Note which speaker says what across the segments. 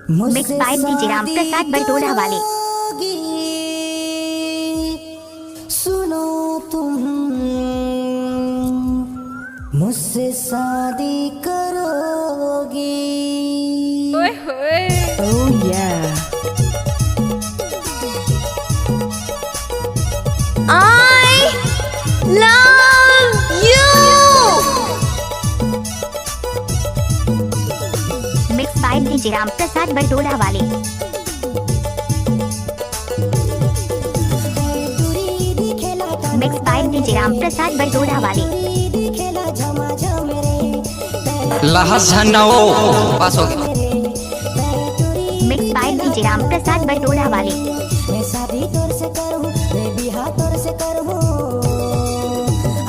Speaker 1: Mix by DJ Ram Prasad Bartola वाले।
Speaker 2: सुनो तुम मुझसे शादी करोगी।
Speaker 3: Oh yeah.
Speaker 1: I love you। Mix by DJ Ram Prasad Bartola वाले। Mix by DJ Ram Prasad Bartola वाले।
Speaker 4: लहस झन्नाओ पास हो गया।
Speaker 1: Mix by DJ Ram Prasad Bartola वाले।
Speaker 2: मैं शादी तोर से करूँ, मैं बिहार तोर से करूँ।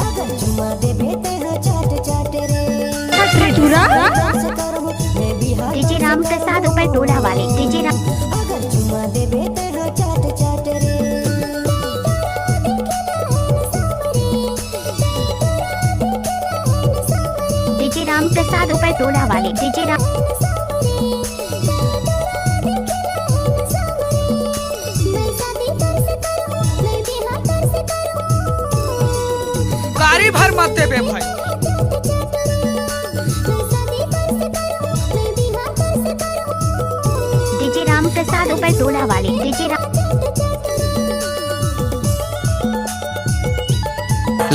Speaker 2: अगर चुम्मा दे बेटे हैं चाट चाट रे। मैं बिहार
Speaker 1: डीजे राम प्रसाद बरटोला वाले। डीजे राम
Speaker 2: अगर चुम्मा दे बेटे हैं चाट चाट रे।
Speaker 1: डीजे राम प्रसाद बरटोला वाले। डीजे राम
Speaker 4: गाड़ी भर मत दे बे भाई।
Speaker 1: डीजे राम प्रसाद बरटोला वाले। डीजे राम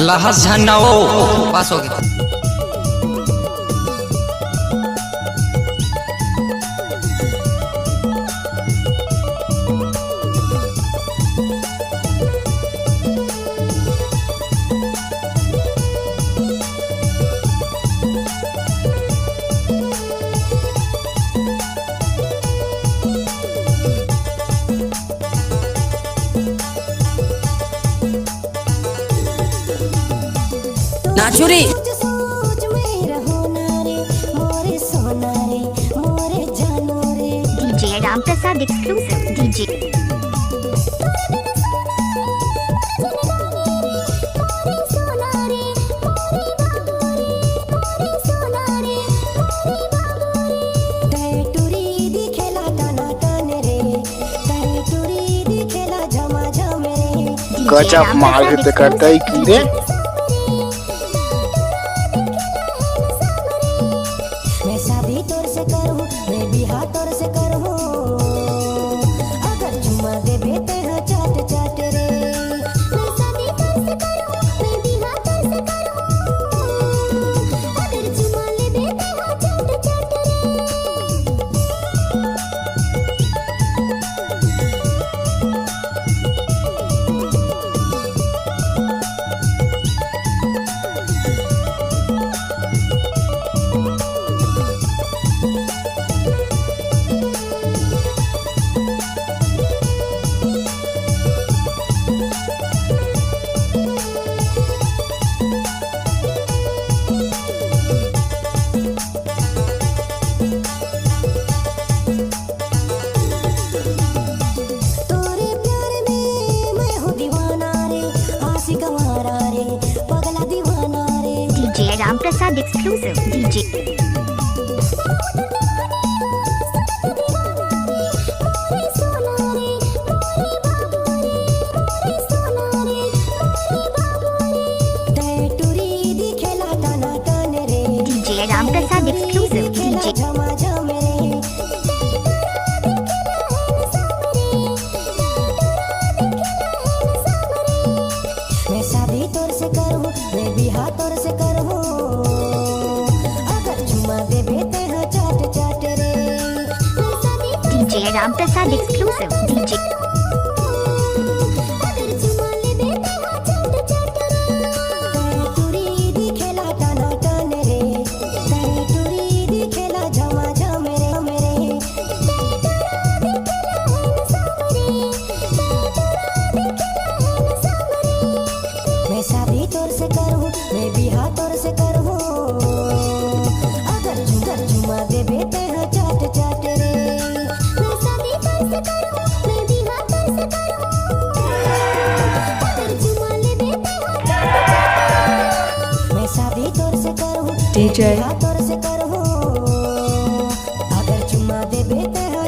Speaker 4: लहस झन्नाओ पास हो गया। नाचुरी
Speaker 2: सोच में रहो ना रे, मोरे सोना रे, मोरे जानो रे।
Speaker 1: डीजे राम प्रसाद एक्सक्लूसिव। डीजे
Speaker 2: टैटुरी दिखेला टाना टान रे, टैटुरी दिखेला झमा झम रे।
Speaker 5: गजब माल है करता ही की रे।
Speaker 2: मैं शादी तोर से करूँ, मैं बिहार तोर से करूँ। अगर चुम्मा दे बेटे हैं चाट चाट रे। मैं शादी तोर से करूँ, मैं बिहार तोर से करूँ। अगर चुम्मा ले बेटे हैं चाट चाट रे। तोरे प्यार में मैं हूँ दीवाना रे, आशिक हमारा रे, पगला दीवाना रे।
Speaker 1: डीजे राम प्रसाद एक्सक्लूसिव। डीजे
Speaker 2: टैटुरी दिखेला टाना टान रे,
Speaker 1: डीजे राम प्रसाद एक्सक्लूसिव। डीजे
Speaker 2: झमा झम रे। मैं शादी तोर से करूँ, मैं बिहार तोर से करूँ। अगर चुम्मा दे बेटे हैं चाट चाट रे।
Speaker 1: डीजे राम प्रसाद एक्सक्लूसिव। डीजे
Speaker 2: टैटुरी दिखेला टाना टान रे, टैटुरी दिखेला झमा झम रे। मैं शादी तोर से करूँ, मैं बिहार तोर से करूँ। अगर चुम्मा दे बेटे हैं चाट चाट रे। मैं शादी तोर से करूँ, मैं बिहार तोर से करूँ। अगर चुम्मा ले बेटे हैं चाट चाट रे। मैं शादी तोर से करूँ,
Speaker 3: DJ
Speaker 2: बिहार तोर से करूँ। अगर चुम्मा दे बेटे हैं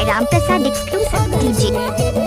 Speaker 1: राम प्रसाद एक्सक्लूसिव डीजे।